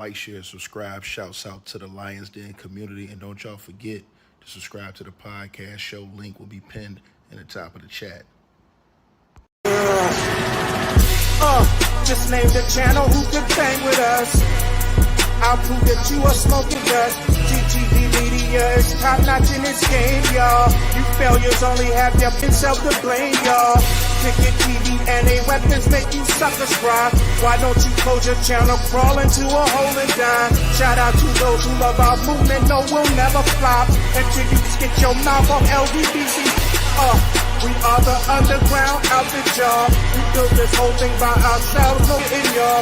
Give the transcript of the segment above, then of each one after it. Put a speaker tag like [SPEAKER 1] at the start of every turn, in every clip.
[SPEAKER 1] Like, share, subscribe. Shouts out to the Lions Den community. And don't y'all forget to subscribe to the podcast show. Link will be pinned in the top of the chat.
[SPEAKER 2] Just name the channel who could bang with us. I'll prove that you are smoking dust. GTV Media is top notch in this game, y'all. You failures only have yourself to blame, y'all. Ticket TV and a weapons make you suckers cry. Why don't you close your channel, crawl into a hole and die? Shout out to those who love our movement, no, we'll never flop until you get your mouth off LGBT. We are the underground outfit, y'all. We built this whole thing by ourselves, no in y'all.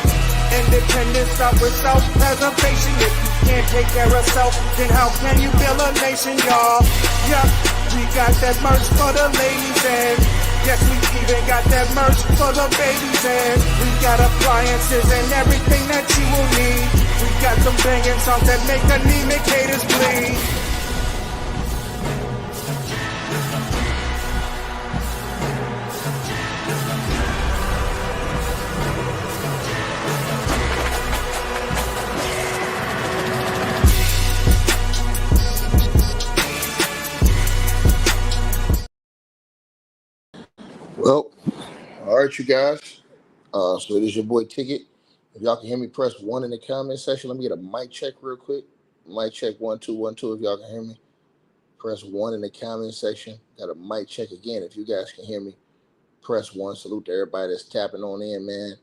[SPEAKER 2] Independence start with self-preservation. If you can't take care of self, then how can you build a nation, y'all? Yup, we got that merch for the ladies and yes, we even got that merch for the babies and we got appliances and everything that you will need. We got some banging songs that make anemic haters bleed.
[SPEAKER 3] Well, all right, you guys. So it is your boy Ticket. If y'all can hear me, press 1 in the comment section. Let me get a mic check real quick. Mic check 1 2 1 2. If y'all can hear me, press 1 in the comment section. Got a mic check again. If you guys can hear me, press 1. Salute to everybody that's tapping on in, man.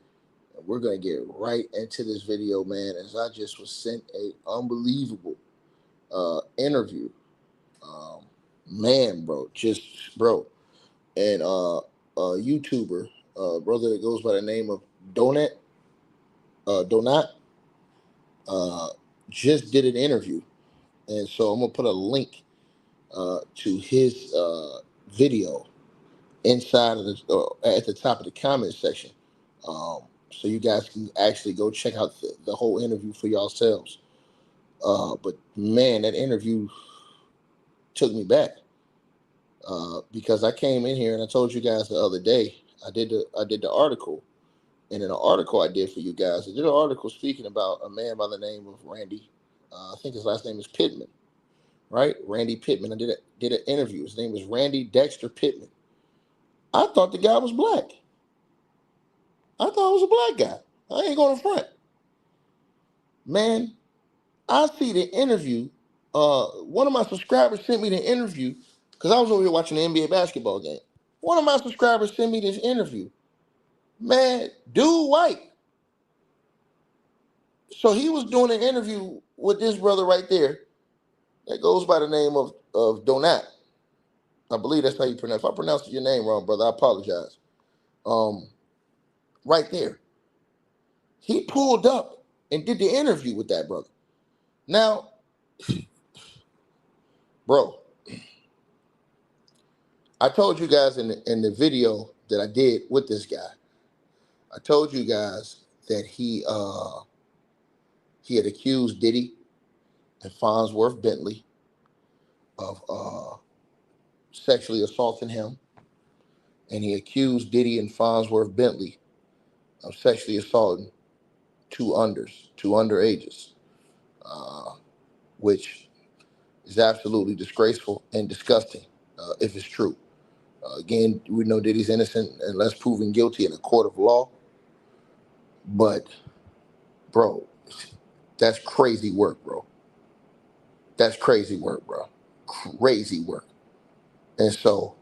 [SPEAKER 3] And we're gonna get right into this video, man. As I just was sent a unbelievable interview. Man, bro, and YouTuber, brother that goes by the name of Donut, just did an interview, and so I'm gonna put a link to his video inside of the at the top of the comment section, so you guys can actually go check out the whole interview for yourselves. But man, that interview took me back because I came in here and I told you guys the other day I did the article. And in an article I did for you guys, I did an article speaking about a man by the name of Randy. I think his last name is Pitman, right? Randy Pitman. I did an interview. His name was Randy Dexter Pitman. I thought the guy was black. I thought it was a black guy. I ain't going to front. Man, I see the interview. One of my subscribers sent me the interview because I was over here watching the NBA basketball game. One of my subscribers sent me this interview. Man, dude white. So he was doing an interview with this brother right there that goes by the name of Donat. I believe that's how you pronounce it. If I pronounced your name wrong, brother, I apologize. Right there. He pulled up and did the interview with that brother. Now, bro, I told you guys in the video that I did with this guy, I told you guys that he had accused Diddy and Fonzworth Bentley of sexually assaulting him, and he accused Diddy and Fonzworth Bentley of sexually assaulting two underages, which is absolutely disgraceful and disgusting if it's true. Again, we know Diddy's innocent unless proven guilty in a court of law. But, bro, that's crazy work, bro. That's crazy work, bro. Crazy work. And so,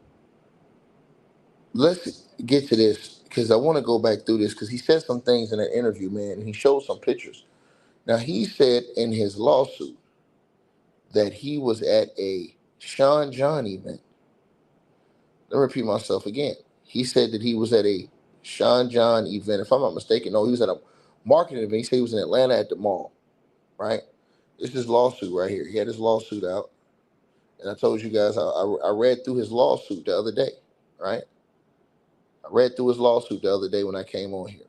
[SPEAKER 3] let's get to this because I want to go back through this because he said some things in that interview, man, and he showed some pictures. Now, he said in his lawsuit that he was at a Sean John event. Let me repeat myself again. He said that he was at a Sean John event. If I'm not mistaken, no, he was at a marketing event. He said he was in Atlanta at the mall, right? This is his lawsuit right here. He had his lawsuit out. And I told you guys, I read through his lawsuit the other day, right? I read through his lawsuit the other day when I came on here.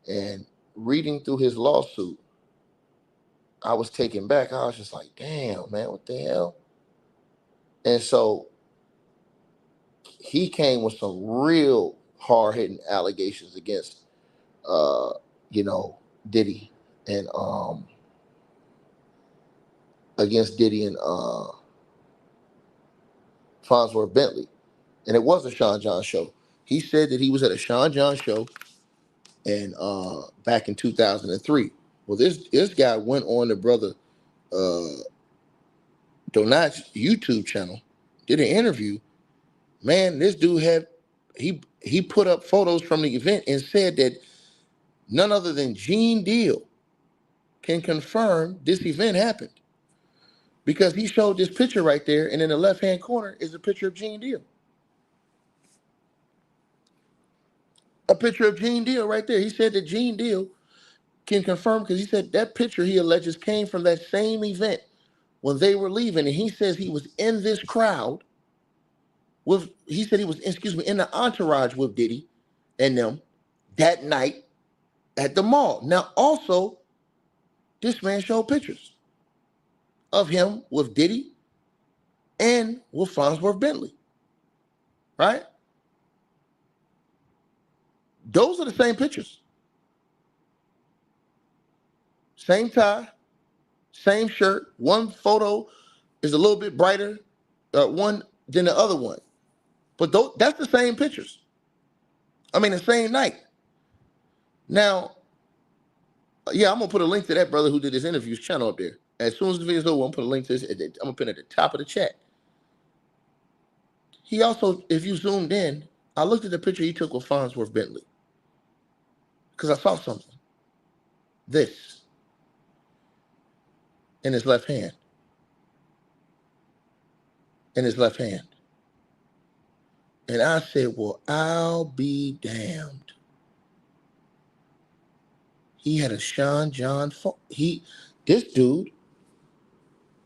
[SPEAKER 3] And reading through his lawsuit, I was taken back. I was just like, damn, man, what the hell? And so he came with some real hard-hitting allegations against, Diddy and against Diddy and Fonzworth Bentley, and it was a Sean John show. He said that he was at a Sean John show, and back in 2003. Well, this guy went on the brother Donat's YouTube channel, did an interview. Man, this dude had he put up photos from the event and said that none other than Gene Deal can confirm this event happened, because he showed this picture right there, and in the left-hand corner is a picture of Gene Deal. A picture of Gene Deal right there. He said that Gene Deal can confirm, because he said that picture, he alleges, came from that same event when they were leaving, and he says he was in this crowd with, he said he was, in the entourage with Diddy and them that night at the mall. Now, also, this man showed pictures of him with Diddy and with Fonzworth Bentley, right? Those are the same pictures. Same tie, same shirt. One photo is a little bit brighter one than the other one. But that's the same pictures. I mean, the same night. Now, yeah, I'm going to put a link to that brother who did this interview's channel up there. As soon as the video's over, I'm going to put a link to this. I'm going to put it at the top of the chat. He also, if you zoomed in, I looked at the picture he took with Fonzworth Bentley, because I saw something. This in his left hand. In his left hand. And I said, well, I'll be damned. He had a Sean John phone. This dude,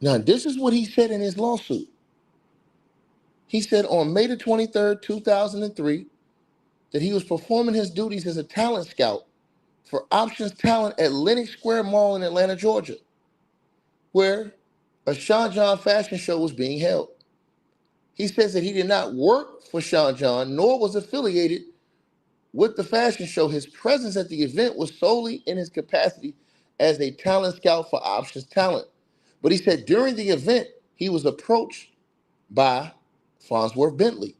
[SPEAKER 3] now this is what he said in his lawsuit. He said on May the 23rd, 2003, that he was performing his duties as a talent scout for Options Talent at Lenox Square Mall in Atlanta, Georgia, where a Sean John fashion show was being held. He says that he did not work for Sean John, nor was affiliated with the fashion show. His presence at the event was solely in his capacity as a talent scout for Options Talent. But he said during the event, he was approached by Fonzworth Bentley,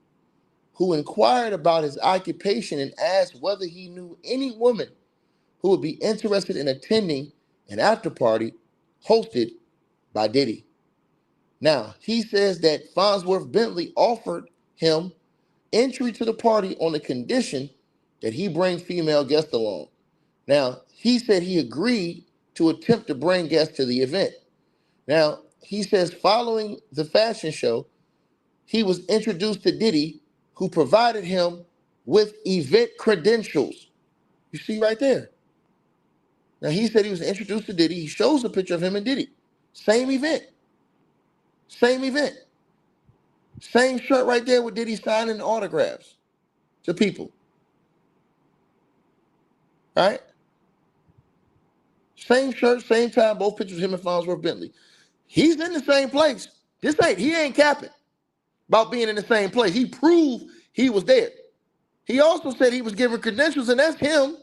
[SPEAKER 3] who inquired about his occupation and asked whether he knew any woman who would be interested in attending an after party hosted by Diddy. Now, he says that Fonzworth Bentley offered him entry to the party on the condition that he bring female guests along. Now, he said he agreed to attempt to bring guests to the event. Now, he says following the fashion show, he was introduced to Diddy, who provided him with event credentials. You see right there. Now, he said he was introduced to Diddy. He shows a picture of him and Diddy. Same event. Same event. Same shirt right there with Diddy signing autographs to people. Right? Same shirt, same time, both pictures of him and Fonzworth Bentley. He's in the same place. He ain't capping about being in the same place. He proved he was there. He also said he was given credentials, and that's him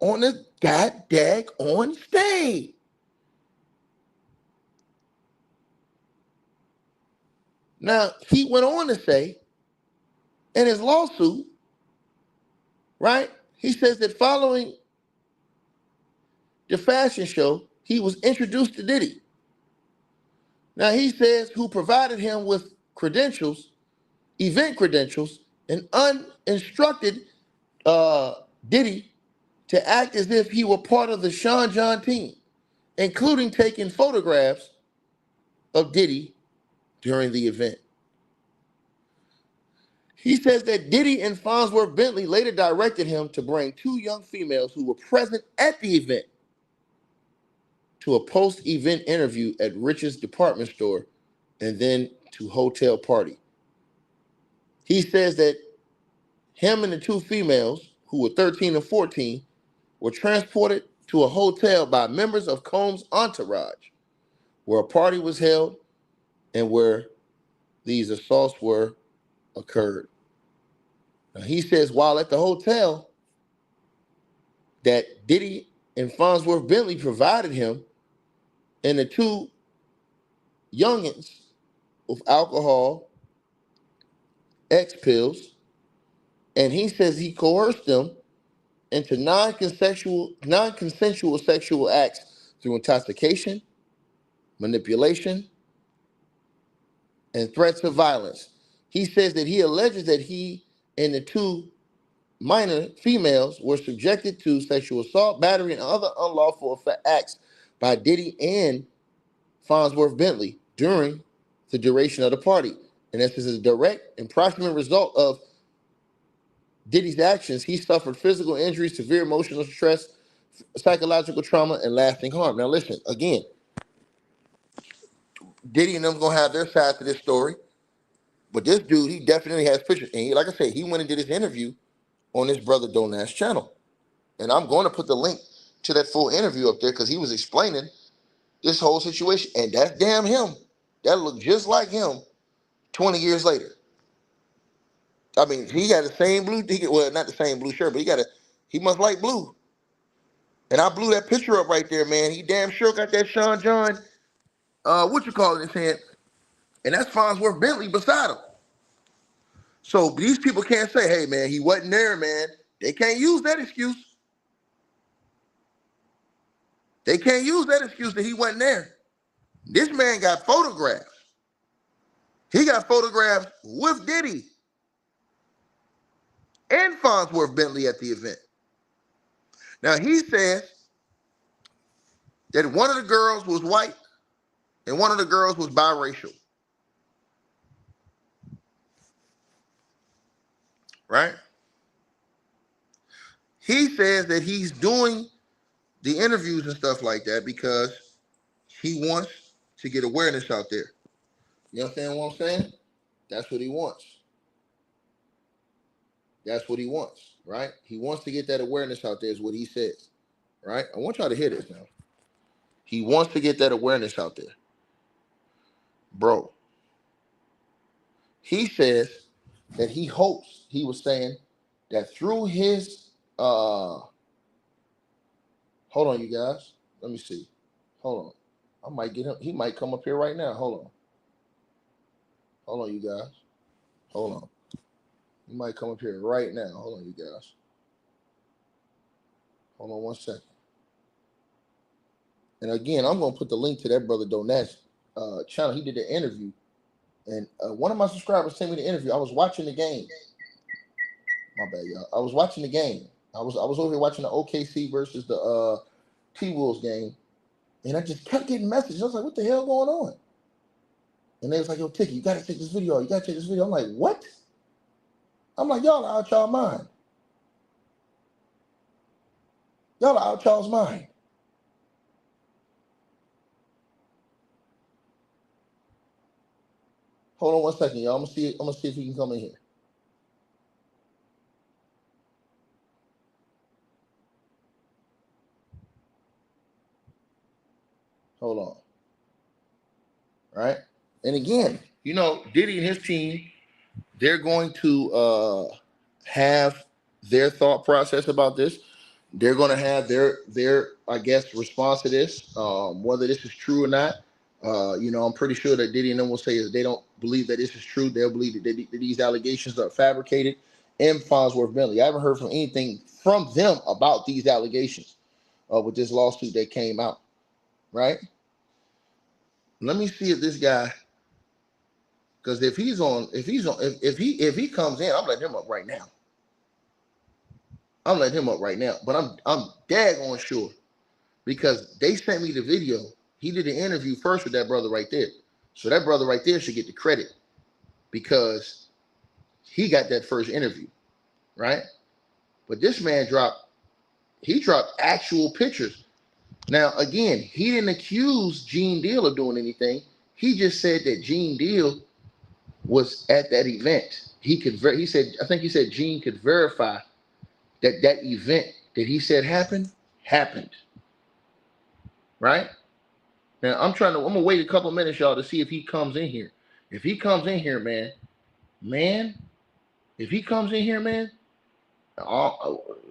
[SPEAKER 3] on the goddamn on stage. Now, he went on to say in his lawsuit, right, he says that following the fashion show, he was introduced to Diddy. Now, he says who provided him with credentials, event credentials, and uninstructed Diddy to act as if he were part of the Sean John team, including taking photographs of Diddy during the event. He says that Diddy and Fonzworth Bentley later directed him to bring two young females who were present at the event to a post-event interview at Rich's department store and then to hotel party. He says that him and the two females, who were 13 and 14, were transported to a hotel by members of Combs' entourage, where a party was held and where these assaults occurred. Now, he says while at the hotel that Diddy And Fonzworth Bentley provided him and the two youngins with alcohol, X pills, and he says he coerced them into non-consensual sexual acts through intoxication, manipulation, and threats of violence. He says that he alleges that he and the two minor females were subjected to sexual assault, battery, and other unlawful acts by Diddy and Fonzworth Bentley during the duration of the party. And this is a direct and proximate result of Diddy's actions. He suffered physical injuries, severe emotional stress, psychological trauma, and lasting harm. Now listen, again, Diddy and them gonna have their side to this story, but this dude, he definitely has pictures. And like I said, he went and did his interview on his brother Donat's channel. And I'm going to put the link to that full interview up there because he was explaining this whole situation. And that's damn him. That looked just like him 20 years later. I mean, he got the same blue, well, not the same blue shirt, but he must like blue. And I blew that picture up right there, man. He damn sure got that Sean John, what you call it, in his hand. And that's Fonzworth Bentley beside him. So these people can't say, hey, man, he wasn't there, man. They can't use that excuse. They can't use that excuse that he wasn't there. This man got photographs. He got photographs with Diddy and Fonzworth Bentley at the event. Now, he says that one of the girls was white and one of the girls was biracial. Right? He says that he's doing the interviews and stuff like that because he wants to get awareness out there. You understand what I'm saying? That's what he wants. That's what he wants, right? He wants to get that awareness out there is what he says, right? I want y'all to hear this now. He wants to get that awareness out there. Bro, he says that he hopes, he was saying that through his, hold on, you guys. Let me see. Hold on. I might get him. He might come up here right now. Hold on. Hold on, you guys. Hold on. He might come up here right now. Hold on, you guys. Hold on 1 second. And again, I'm going to put the link to that brother Donat's channel. He did an interview. And one of my subscribers sent me the interview. I was watching the game. My bad, y'all. I was watching the game. I was over here watching the OKC versus the T-Wolves game. And I just kept getting messages. I was like, what the hell going on? And they was like, yo, Tiki, you got to take this video out. You got to take this video. I'm like, what? I'm like, y'all are out y'all mind. Y'all are out y'all's mind. Hold on 1 second, y'all. I'm gonna see if he can come in here. Hold on. All right. And again, you know, Diddy and his team, they're going to have their thought process about this. They're going to have their I guess response to this, whether this is true or not. You know, I'm pretty sure that Diddy and them will say is they don't believe that this is true. They'll believe that these allegations are fabricated. And Fonzworth Bentley, I haven't heard from anything from them about these allegations with this lawsuit that came out. Right? Let me see if this guy, because if he comes in, I'm letting him up right now. I'm letting him up right now. But I'm daggone sure because they sent me the video. He did an interview first with that brother right there. So that brother right there should get the credit because he got that first interview, right? But this man dropped actual pictures. Now, again, he didn't accuse Gene Deal of doing anything. He just said that Gene Deal was at that event. He said Gene could verify that event that he said happened. Right? Now, I'm gonna wait a couple minutes, y'all, to see if he comes in here. If he comes in here, man,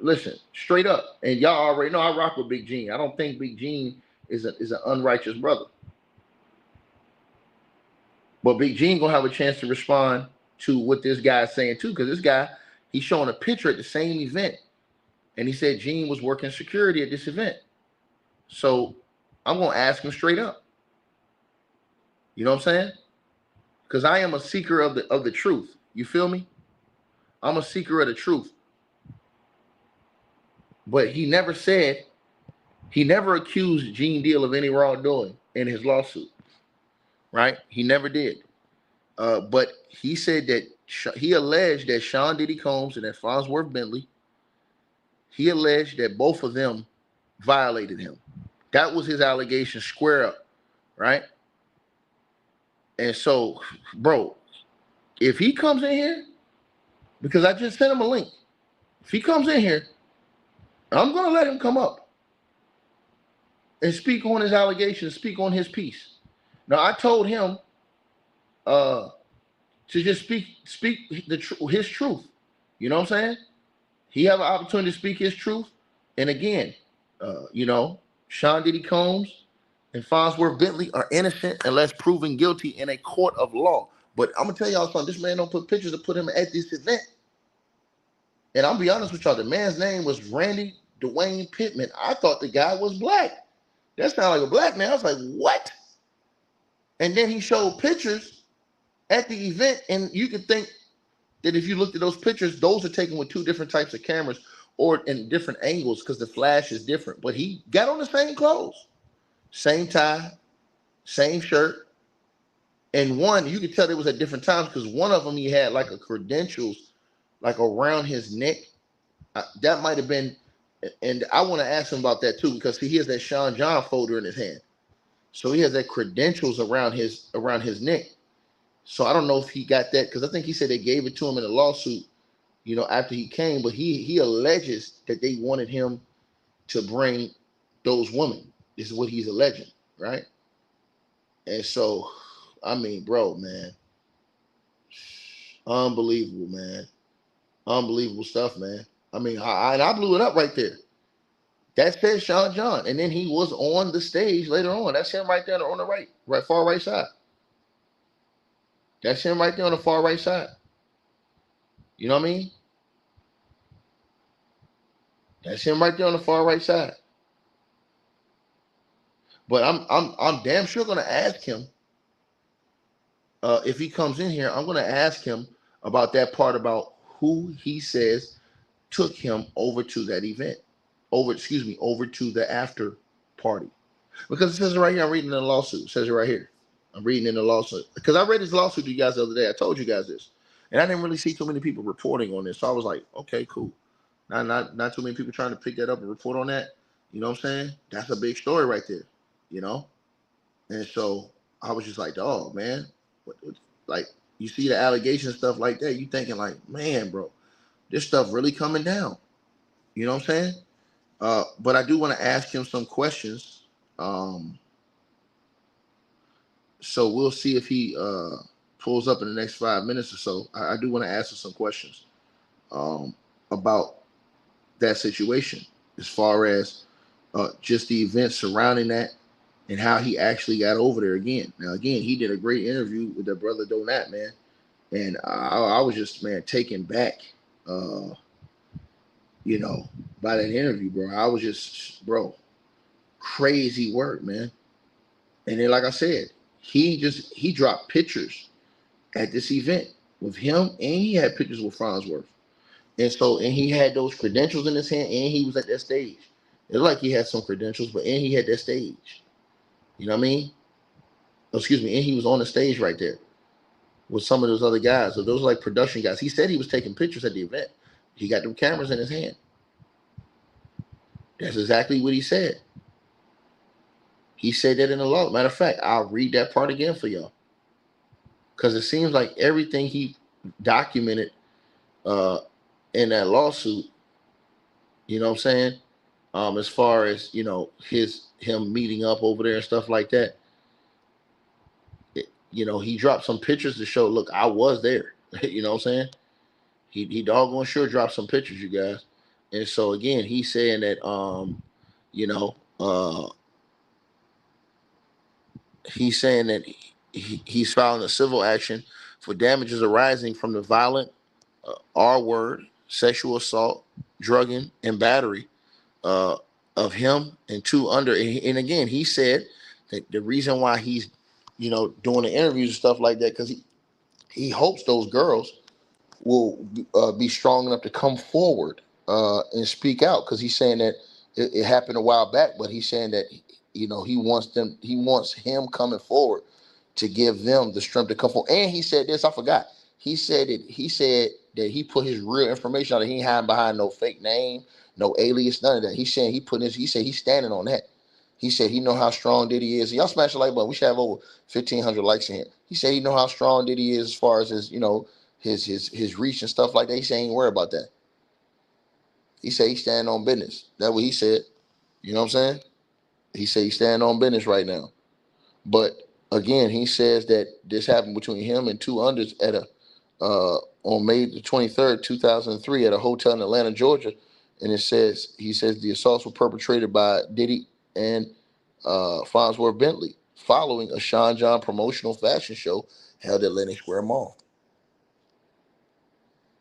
[SPEAKER 3] Listen, straight up, and y'all already know I rock with Big Gene. I don't think Big Gene is an unrighteous brother, but Big Gene gonna have a chance to respond to what this guy's saying too, because this guy he's showing a picture at the same event, and he said Gene was working security at this event. So I'm gonna ask him straight up. You know what I'm saying? Because I am a seeker of the truth. You feel me? I'm a seeker of the truth. But he never accused Gene Deal of any wrongdoing in his lawsuit, right? He never did. But he said that he alleged that Sean Diddy Combs and that Fonzworth Bentley, he alleged that both of them violated him. That was his allegation, square up, right? And so, bro, if he comes in here, because I just sent him a link, if he comes in here, I'm going to let him come up and speak on his allegations, speak on his piece. Now, I told him to just speak his truth. You know what I'm saying? He have an opportunity to speak his truth. And again, Sean Diddy Combs and Fonzworth Bentley are innocent unless proven guilty in a court of law. But I'm going to tell y'all something. This man don't put pictures to put him at this event. And I'll be honest with y'all, the man's name was Randy Dwayne Pitman. I thought the guy was black. That sounded like a black man. I was like, what? And then he showed pictures at the event, and you could think that if you looked at those pictures, those are taken with two different types of cameras or in different angles because the flash is different. But he got on the same clothes, same tie, same shirt. And one, you could tell it was at different times because one of them he had like a credentials like around his neck. That might have been, and I want to ask him about that too because he has that Sean John folder in his hand. So he has that credentials around his neck. So I don't know if he got that because I think he said they gave it to him in a lawsuit, after he came. But he alleges that they wanted him to bring those women. This is what he's alleging, right? And so, I mean, bro, man, unbelievable, man, unbelievable stuff, man. I mean, I blew it up right there. That says Sean John, and then he was on the stage later on. That's him right there on the right, far right side. That's him right there on the far right side. You know what I mean? That's him right there on the far right side. But I'm damn sure gonna ask him if he comes in here. I'm gonna ask him about that part about who he says took him over to that event, over to the after party, because it says it right here. I'm reading in the lawsuit. It says it right here. I'm reading in the lawsuit because I read this lawsuit to you guys the other day. I told you guys this, and I didn't really see too many people reporting on this. So I was like, okay, cool. Not too many people trying to pick that up and report on that. You know what I'm saying? That's a big story right there. And so I was just like, dog, man, like you see the allegation stuff like that, you thinking like, man, bro, this stuff really coming down. You know what I'm saying? But I do want to ask him some questions. So we'll see if he pulls up in the next 5 minutes or so. I do want to ask him some questions about that situation as far as just the events surrounding that and how he actually got over there again. Now, again, he did a great interview with that brother Donat, man. And I was just, man, taken back, by that interview, bro. I was just, bro, crazy work, man. And then, like I said, he dropped pictures at this event with him, and he had pictures with Fonzworth. And he had those credentials in his hand, and he was at that stage. It looked like he had some credentials, and he had that stage. You know what I mean? And he was on the stage right there with some of those other guys. So those are like production guys. He said he was taking pictures at the event. He got them cameras in his hand. That's exactly what he said. He said that in the law. Matter of fact, I'll read that part again for y'all. Because it seems like everything he documented in that lawsuit, you know what I'm saying? As far as, him meeting up over there and stuff like that. He dropped some pictures to show, look, I was there. You know what I'm saying? He doggone sure dropped some pictures, you guys. And so again, he's saying that you know, he's saying that he's filing a civil action for damages arising from the violent R word, sexual assault, drugging, and battery uh, of him and two under. And again, he said that the reason why he's, doing the interviews and stuff like that, because he hopes those girls will be strong enough to come forward and speak out, because he's saying that it happened a while back, but he's saying that he wants him coming forward to give them the strength to come forward. And he said this, I forgot. He said that he put his real information out. He ain't hiding behind no fake name, no alias, none of that. He's saying he said he's standing on that. He said he know how strong Diddy is. Y'all smash the like button. We should have over 1,500 likes in here. He said he know how strong Diddy is as far as his reach and stuff like that. He said he ain't worried about that. He said he's standing on business. That's what he said. You know what I'm saying? He said he's standing on business right now. But again, he says that this happened between him and two unders at a on May the 23rd, 2003, at a hotel in Atlanta, Georgia. And he says the assaults were perpetrated by Diddy and Fonzworth Bentley following a Sean John promotional fashion show held at Lenox Square Mall.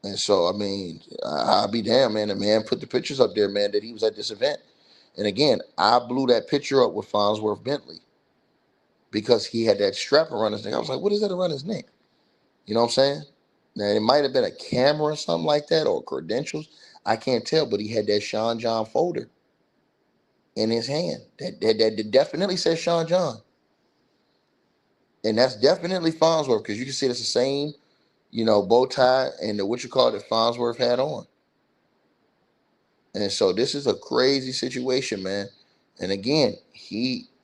[SPEAKER 3] And so, I mean, I'll be damned, man. The man put the pictures up there, man, that he was at this event. And again, I blew that picture up with Fonzworth Bentley because he had that strap around his neck. I was like, what is that around his neck? You know what I'm saying? Now, it might have been a camera or something like that, or credentials. I can't tell, but he had that Sean John folder in his hand. That definitely says Sean John. And that's definitely Fonzworth, because you can see it's the same, bow tie and the that Fonzworth had on. And so this is a crazy situation, man. And again,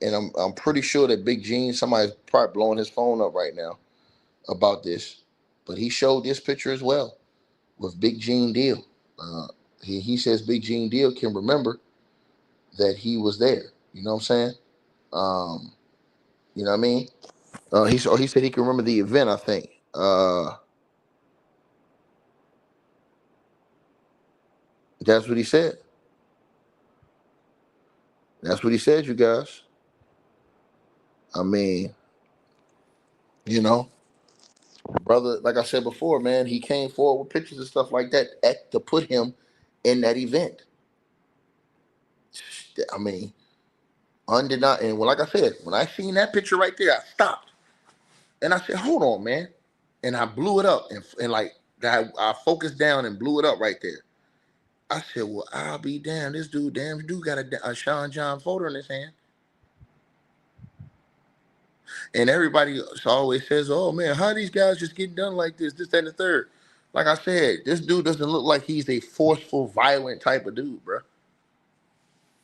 [SPEAKER 3] I'm pretty sure that Big Gene, somebody's probably blowing his phone up right now about this. But he showed this picture as well with Big Gene Deal. He says Big Gene Deal can remember that he was there. You know what I'm saying? You know what I mean? He said he can remember the event, I think. That's what he said. That's what he said, you guys. I mean, brother, like I said before, man, he came forward with pictures and stuff like that to put him in that event. I mean, undeniable. And like I said, when I seen that picture right there, I stopped and I said, "Hold on, man," and I blew it up and like I focused down and blew it up right there. I said, "Well, I'll be damned. This dude got a Sean John photo in his hand." And everybody always says, "Oh man, how these guys just getting done like this, that, and the third?" Like I said, this dude doesn't look like he's a forceful, violent type of dude, bro.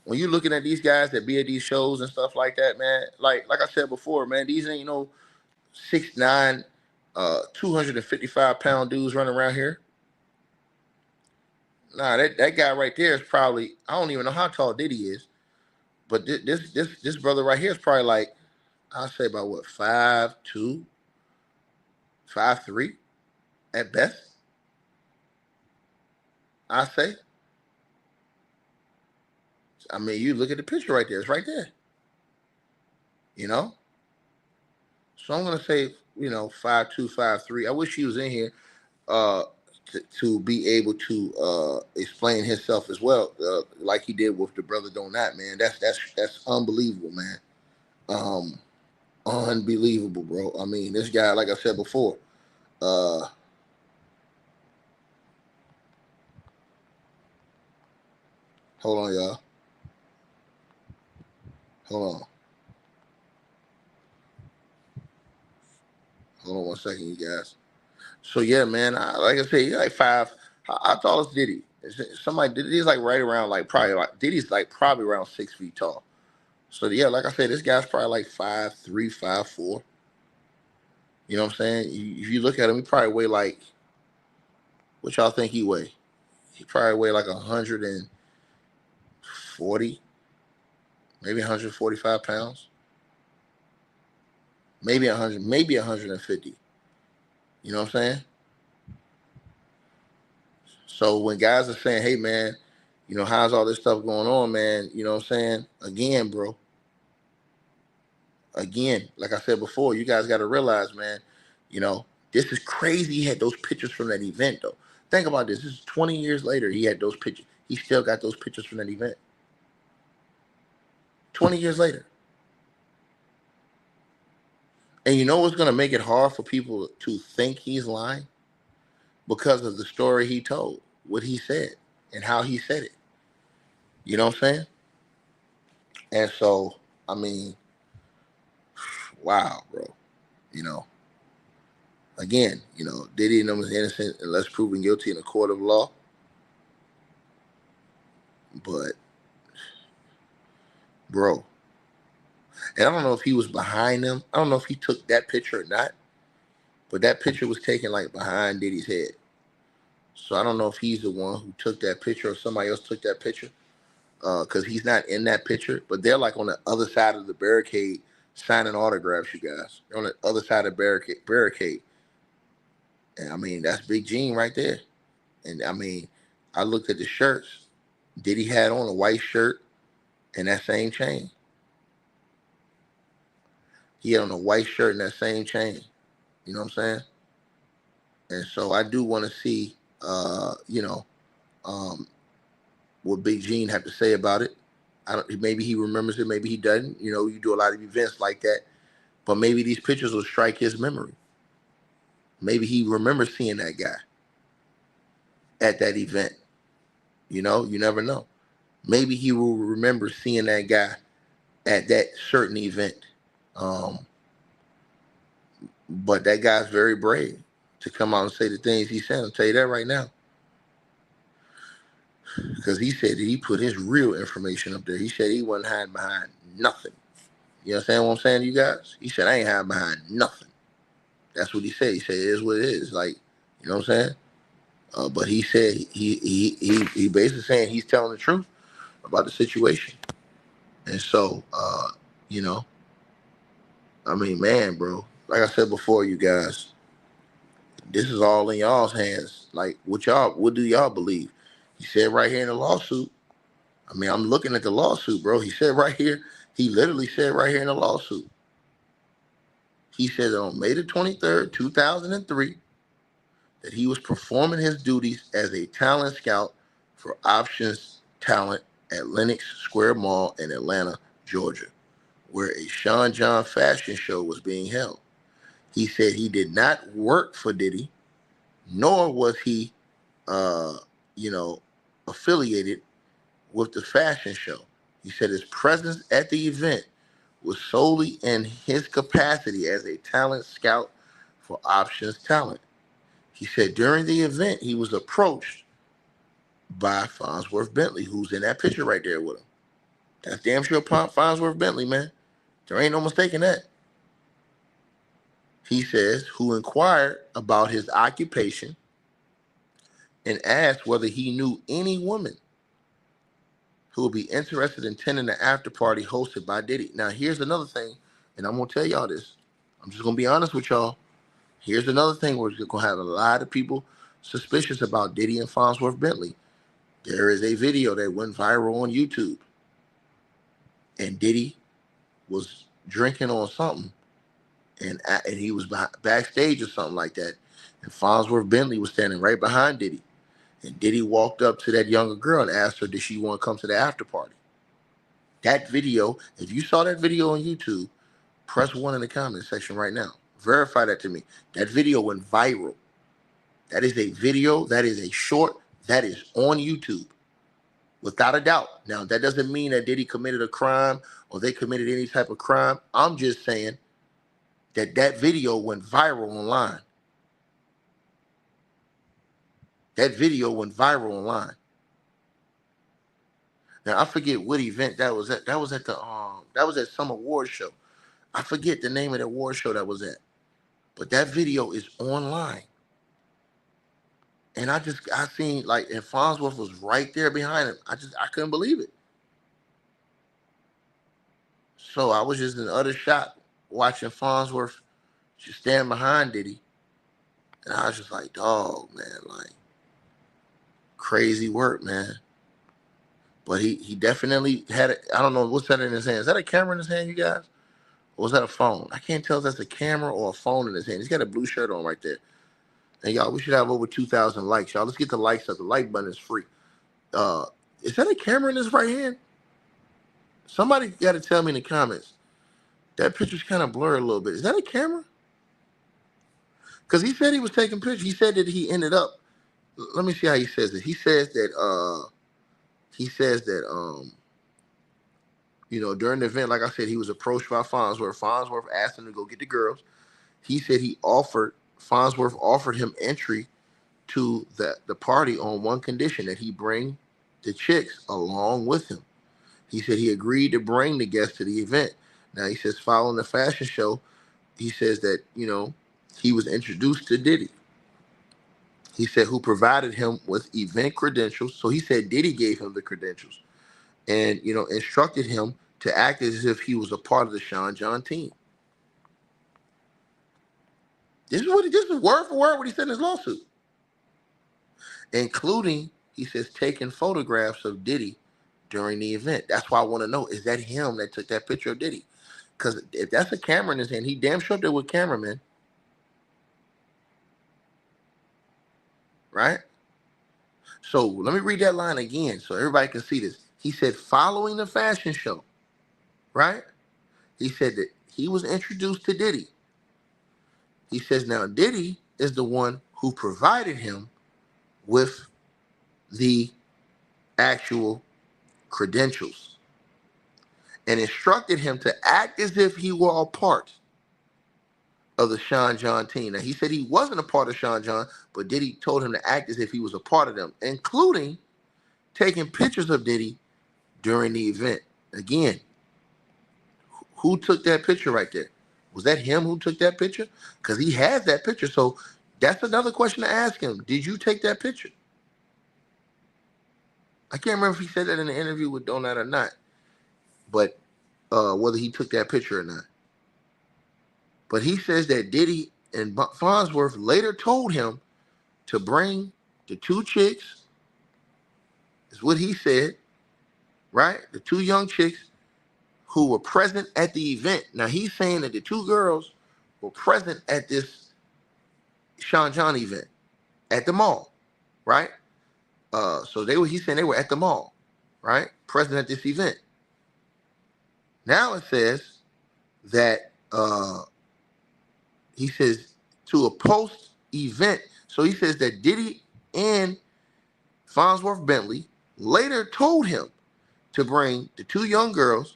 [SPEAKER 3] When you're looking at these guys that be at these shows and stuff like that, man, like I said before, man, these ain't 6'9", 255-pound dudes running around here. Nah, that guy right there is probably, I don't even know how tall Diddy is, but this brother right here is probably like, I'll say about what, 5'2", 5'3", at best. I say. I mean, you look at the picture right there; it's right there. So I'm gonna say, 5'2", 5'3". I wish he was in here to be able to explain himself as well, like he did with the brother Donat, man. That's unbelievable, man. Unbelievable, bro. I mean, this guy, like I said before, hold on, y'all. Hold on. Hold on one second, you guys. So yeah, man. Like I said, he's like five. How tall is Diddy? Diddy's like right around, like probably like Diddy's like probably around 6 feet tall. So yeah, like I said, this guy's probably like 5'3", 5'4". You know what I'm saying? If you look at him, he probably weigh like, what y'all think he weigh? He probably weigh like 140, maybe 145 pounds, maybe 100, maybe 150. You know what I'm saying? So when guys are saying, hey man, how's all this stuff going on, man? You know what I'm saying? Again, bro. Again, like I said before, you guys got to realize, man, this is crazy. He had those pictures from that event, though. Think about this. This is 20 years later. He had those pictures. He still got those pictures from that event. 20 years later. And you know what's going to make it hard for people to think he's lying? Because of the story he told, what he said, and how he said it. You know what I'm saying? And so, I mean, wow, bro. Again, Diddy and them is innocent unless proven guilty in a court of law. But, bro, and I don't know if he was behind them. I don't know if he took that picture or not. But that picture was taken like behind Diddy's head. So I don't know if he's the one who took that picture or somebody else took that picture. Because he's not in that picture. But they're like on the other side of the barricade signing autographs, you guys. They're on the other side of the barricade. And I mean, that's Big Gene right there. And I mean, I looked at the shirts. Diddy had on a white shirt and that same chain. He had on a white shirt and that same chain. You know what I'm saying? And so I do want to see, what Big Gene had to say about it. Maybe he remembers it, maybe he doesn't. You do a lot of events like that. But maybe these pictures will strike his memory. Maybe he remembers seeing that guy at that event. You never know. Maybe he will remember seeing that guy at that certain event. But that guy's very brave to come out and say the things he said. I'll tell you that right now. Because he said that he put his real information up there. He said he wasn't hiding behind nothing. You understand what I'm saying to you guys? He said, I ain't hiding behind nothing. That's what he said. He said, it is what it is. Like, you know what I'm saying? But he said he basically saying he's telling the truth about the situation. And so, I mean, man, bro, like I said before, you guys, this is all in y'all's hands. Like, what do y'all believe? He said right here in the lawsuit. I mean, I'm looking at the lawsuit, bro. He said right here, he literally said right here in the lawsuit. He said that on May the 23rd, 2003, that he was performing his duties as a talent scout for Options Talent at Lenox Square Mall in Atlanta, Georgia, where a Sean John fashion show was being held. He said he did not work for Diddy, nor was he, affiliated with the fashion show. He said his presence at the event was solely in his capacity as a talent scout for Options Talent. He said during the event, he was approached by Fonzworth Bentley, who's in that picture right there with him. That's damn sure Fonzworth Bentley, man. There ain't no mistaking that. He says, who inquired about his occupation and asked whether he knew any woman who would be interested in attending the after party hosted by Diddy. Now, here's another thing, and I'm going to tell y'all this. I'm just going to be honest with y'all. Here's another thing where we're going to have a lot of people suspicious about Diddy and Fonzworth Bentley. There is a video that went viral on YouTube, and Diddy was drinking on something, and he was backstage or something like that, and Fonzworth Bentley was standing right behind Diddy, and Diddy walked up to that younger girl and asked her, did she want to come to the after party? That video, if you saw that video on YouTube, press 1 in the comment section right now. Verify that to me. That video went viral. That is a video, that is a short, that is on YouTube. Without a doubt. Now, that doesn't mean that Diddy committed a crime or they committed any type of crime. I'm just saying that that video went viral online. That video went viral online. Now, I forget what event that was at. That was at some award show. I forget the name of the award show that was at. But that video is online. And I seen, like, and Fonzworth was right there behind him. I couldn't believe it. So I was just in utter shock watching Fonzworth just stand behind Diddy. And I was just like, dog, man, like, Crazy work, man. But he definitely had it. I don't know what's that in his hand. Is that a camera in his hand, you guys? Or was that a phone? I can't tell if that's a camera or a phone in his hand. He's got a blue shirt on right there. And y'all, we should have over 2,000 likes, y'all. Let's get the likes up. The like button is free. Uh, is that a camera in his right hand? Somebody got to tell me in the comments. That picture's kind of blurred a little bit. Is that a camera? Because he said he was taking pictures. He said that he ended up. Let me see how he says it. He says that. During the event, like I said, he was approached by Fonzworth. Fonzworth asked him to go get the girls. He said Fonzworth offered him entry to the party on one condition, that he bring the chicks along with him. He said he agreed to bring the guests to the event. Now, he says following the fashion show, he says that, he was introduced to Diddy. He said who provided him with event credentials. So he said Diddy gave him the credentials and, instructed him to act as if he was a part of the Sean John team. This is word for word what he said in his lawsuit. Including, he says, taking photographs of Diddy during the event. That's why I want to know, is that him that took that picture of Diddy? Because if that's a camera in his hand, he damn sure there with cameramen. Right? So let me read that line again so everybody can see this. He said, following the fashion show, right? He said that he was introduced to Diddy. He says now Diddy is the one who provided him with the actual credentials and instructed him to act as if he were a part of the Sean John team. Now, he said he wasn't a part of Sean John, but Diddy told him to act as if he was a part of them, including taking pictures of Diddy during the event. Again, who took that picture right there? Was that him who took that picture? Because he has that picture. So that's another question to ask him. Did you take that picture? I can't remember if he said that in the interview with Donut or not, but whether he took that picture or not. But he says that Diddy and Fonzworth later told him to bring the two chicks, is what he said, right? The two young chicks who were present at the event. Now, he's saying that the two girls were present at this Sean John event at the mall, right? So he's saying they were at the mall, right? Present at this event. Now it says that he says to a post-event. So he says that Diddy and Fonzworth Bentley later told him to bring the two young girls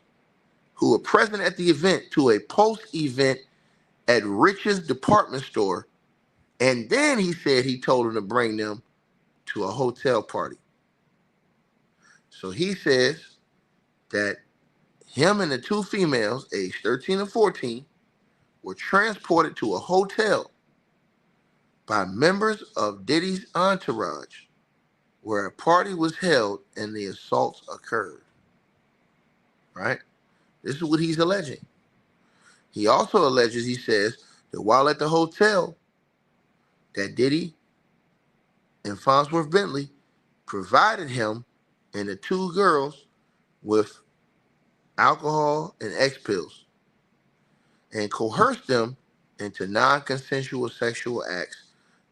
[SPEAKER 3] who were present at the event to a post-event at Rich's department store. And then he said he told him to bring them to a hotel party. So he says that him and the two females, aged 13 and 14, were transported to a hotel by members of Diddy's entourage, where a party was held and the assaults occurred. Right? This is what he's alleging. He also alleges, he says, that while at the hotel, that Diddy and Fonzworth Bentley provided him and the two girls with alcohol and X pills and coerced them into non-consensual sexual acts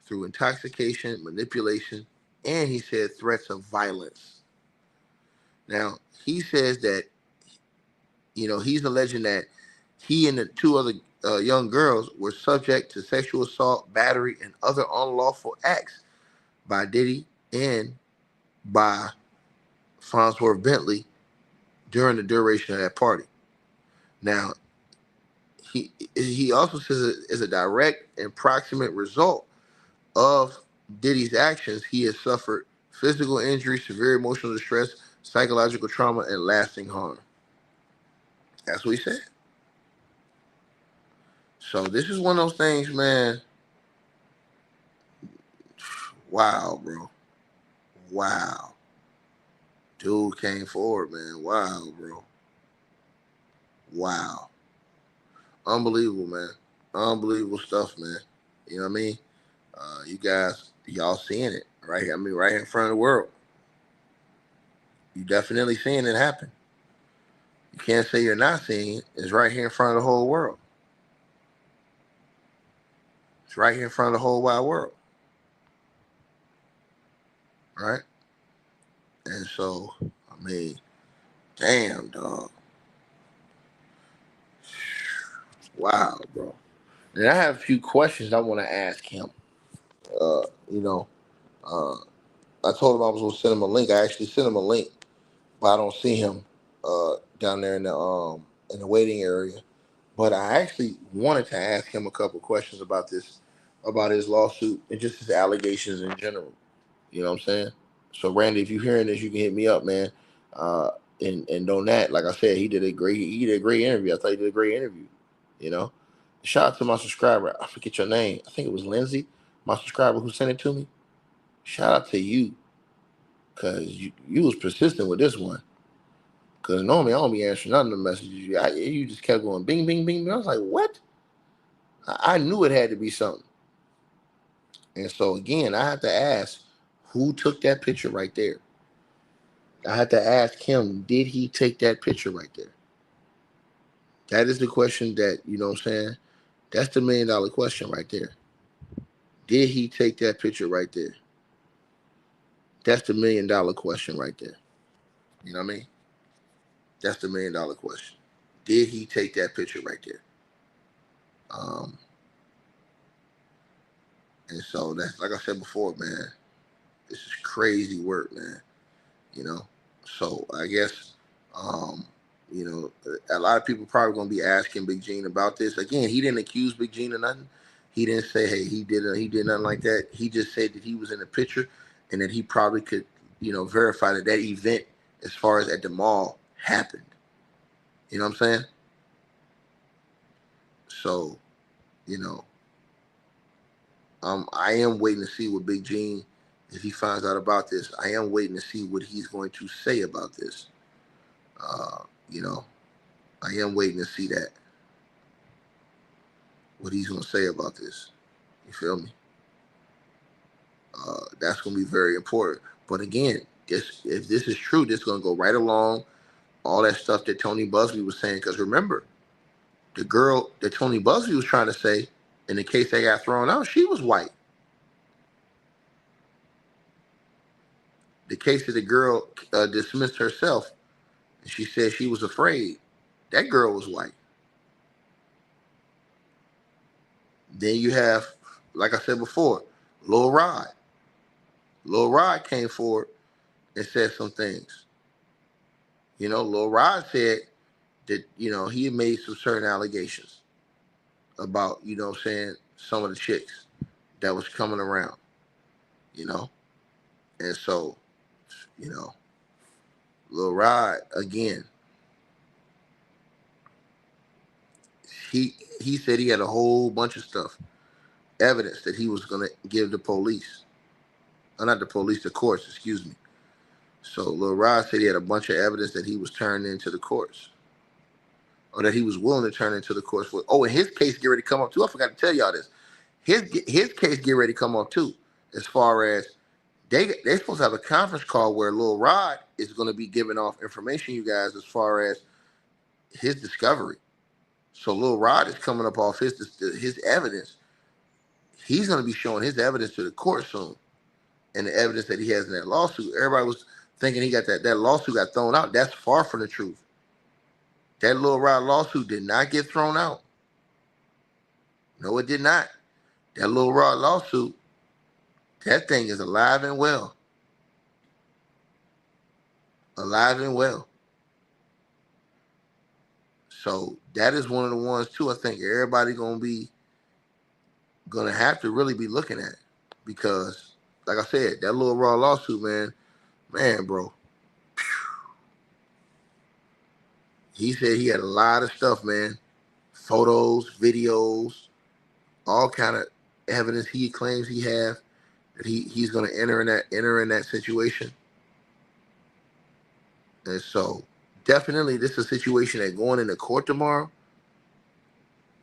[SPEAKER 3] through intoxication, manipulation, and he said threats of violence. Now, he says that, he's alleging that he and the two other young girls were subject to sexual assault, battery, and other unlawful acts by Diddy and by Fonzworth Bentley during the duration of that party. Now, he also says as a direct and proximate result of Diddy's actions, he has suffered physical injury, severe emotional distress, psychological trauma, and lasting harm. That's what he said. So this is one of those things, man. Wow, bro. Wow. Dude came forward, man. Wow, bro. Wow. Unbelievable, man. Unbelievable stuff, man. You know what I mean? You guys, y'all seeing it. Right here, I mean, right here in front of the world. You definitely seeing it happen. You can't say you're not seeing it. It's right here in front of the whole world. It's right here in front of the whole wide world. Right? And so, I mean, damn, dog. Wow, bro. And I have a few questions I want to ask him. You know, uh, I told him I was gonna send him a link. I actually sent him a link, but I don't see him down there in the waiting area. But I actually wanted to ask him a couple questions about this, about his lawsuit and just his allegations in general. You know what I'm saying? So Randy, if you're hearing this, you can hit me up, man. Uh, and on that, like I said, he did a great interview. I thought he did a great interview. You know, shout out to my subscriber. I forget your name. I think it was Lindsay, my subscriber who sent it to me. Shout out to you, cause you was persistent with this one. Cause normally I don't be answering none of the messages. You just kept going bing bing bing. I was like, what? I knew it had to be something. And so again, I have to ask, who took that picture right there? I had to ask him, did he take that picture right there? That is the question that, you know what I'm saying? That's the $1 million question right there. Did he take that picture right there? That's the $1 million question right there. You know what I mean? That's the $1 million question. Did he take that picture right there? And so that's, like I said before, man, this is crazy work, man. You know? So I guess, you know, a lot of people probably gonna be asking Big Gene about this. Again, he didn't accuse Big Gene of nothing. He didn't say, hey, he did nothing like that. He just said that he was in the picture and that he probably could, you know, verify that event as far as at the mall happened. You know what I'm saying? So, you know, I am waiting to see what Big Gene, if he finds out about this, I am waiting to see what he's going to say about this. You know, I am waiting to see that, what he's going to say about this. You feel me? That's going to be very important. But again, if this is true, this is going to go right along all that stuff that Tony Busby was saying. Because remember, the girl that Tony Busby was trying to say, in the case they got thrown out, she was white. The case that the girl dismissed herself, and she said she was afraid, that girl was white. Then you have, like I said before, Lil Rod. Lil Rod came forward and said some things. You know, Lil Rod said that, you know, he had made some certain allegations about, you know what I'm saying, some of the chicks that was coming around, you know. And so, you know, Lil Rod, again, he said he had a whole bunch of stuff, evidence that he was going to give the police. Not the police, the courts, excuse me. So Lil Rod said he had a bunch of evidence that he was turning into the courts, or that he was willing to turn into the courts for. Oh, and his case get ready to come up too. I forgot to tell y'all this. His case get ready to come up too. As far as they're supposed to have a conference call where Lil Rod is going to be giving off information, you guys, as far as his discovery. So Lil Rod is coming up off his evidence. He's going to be showing his evidence to the court soon, and the evidence that he has in that lawsuit. Everybody was thinking he got that lawsuit got thrown out. That's far from the truth. That Lil Rod lawsuit did not get thrown out. No, it did not. That Lil Rod lawsuit, that thing is alive and well. Alive and well. So that is one of the ones too. I think everybody gonna have to really be looking at, because, like I said, that Lil Rod lawsuit, man, bro. He said he had a lot of stuff, man. Photos, videos, all kind of evidence he claims he have that he's going to enter in that situation. And so definitely this is a situation that going into court tomorrow.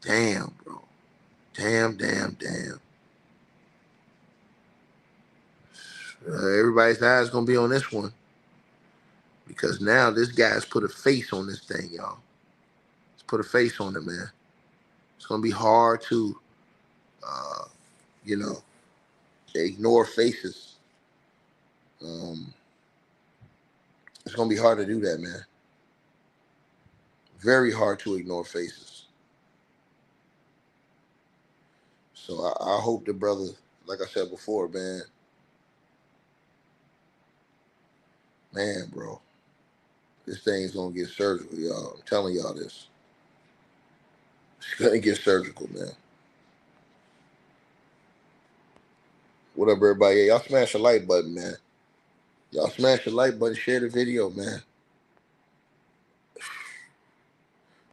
[SPEAKER 3] Damn, bro. Damn. Everybody's eyes gonna be on this one because now this guy's put a face on this thing, y'all. He's put a face on it, man. It's gonna be hard to, you know, ignore faces. It's gonna be hard to do that, man. Very hard to ignore faces. So I hope the brother, like I said before, man, bro, this thing's gonna get surgical, y'all. I'm telling y'all this. It's gonna get surgical, man. What up, everybody? Yeah, y'all smash the like button, man. Y'all smash the like button, share the video, man.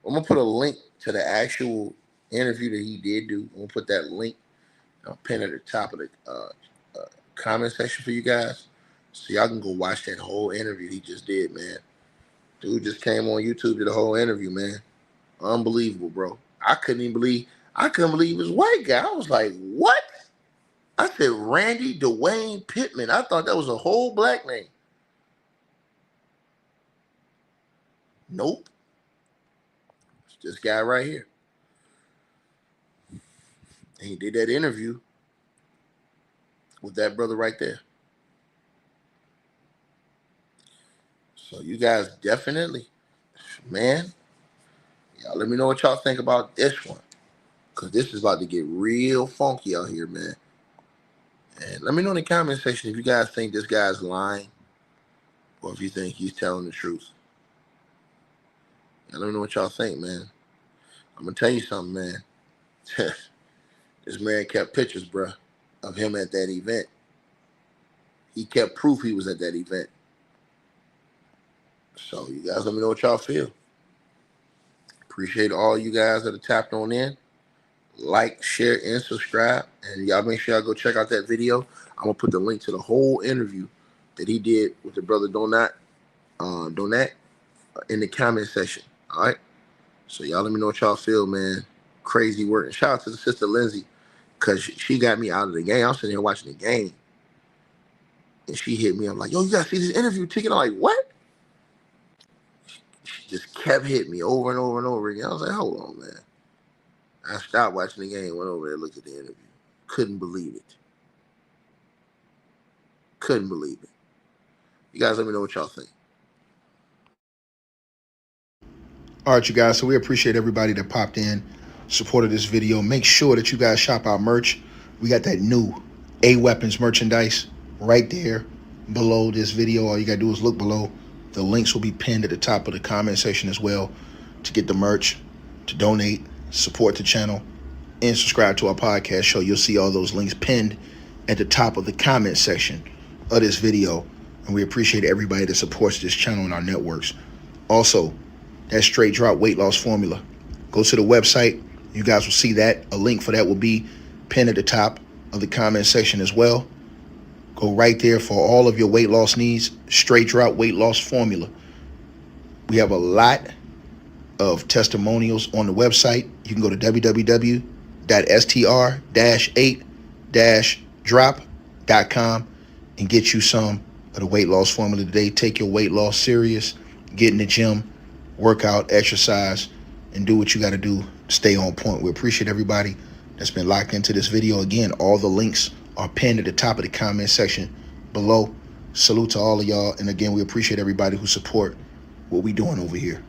[SPEAKER 3] I'm gonna put a link to the actual interview that he did do. I'm gonna put that link. I'll pin at the top of the comment section for you guys, so y'all can go watch that whole interview he just did, man. Dude just came on YouTube, did the whole interview, man. Unbelievable, bro. I couldn't believe he was a white guy. I was like, what? I said Randy Dwayne Pitman. I thought that was a whole black name. Nope. It's this guy right here. And he did that interview with that brother right there. So you guys definitely, man, y'all let me know what y'all think about this one. Because this is about to get real funky out here, man. And let me know in the comment section if you guys think this guy's lying or if you think he's telling the truth. And let me know what y'all think, man. I'm going to tell you something, man. This man kept pictures, bro, of him at that event. He kept proof he was at that event. So you guys let me know what y'all feel. Appreciate all you guys that have tapped on in. Like, share, and subscribe. And y'all make sure y'all go check out that video. I'm going to put the link to the whole interview that he did with the brother Donat in the comment section. All right? So y'all let me know what y'all feel, man. Crazy work. And shout out to the sister Lindsay, because she got me out of the game. I'm sitting here watching the game. And she hit me. I'm like, yo, you got to see this interview ticket. I'm like, what? She just kept hitting me over and over and over again. I was like, hold on, man. I stopped watching the game, went over there, looked at the interview. Couldn't believe it. Couldn't believe it. You guys let me know what y'all think.
[SPEAKER 1] All right, you guys. So we appreciate everybody that popped in, supported this video. Make sure that you guys shop our merch. We got that new A-Weapons merchandise right there below this video. All you got to do is look below. The links will be pinned at the top of the comment section as well to get the merch, to donate, support the channel, and subscribe to our podcast show. You'll see all those links pinned at the top of the comment section of this video. And we appreciate everybody that supports this channel and our networks. Also, that straight drop weight loss formula. Go to the website. You guys will see that. A link for that will be pinned at the top of the comment section as well. Go right there for all of your weight loss needs. Straight drop weight loss formula. We have a lot of testimonials on the website. You can go to www.str-8-drop.com and get you some of the weight loss formula today. Take your weight loss serious. Get in the gym, work out, exercise, and do what you got to do to stay on point. We appreciate everybody that's been locked into this video. Again, all the links are pinned at the top of the comment section below. Salute to all of y'all. And again, we appreciate everybody who support what we doing over here.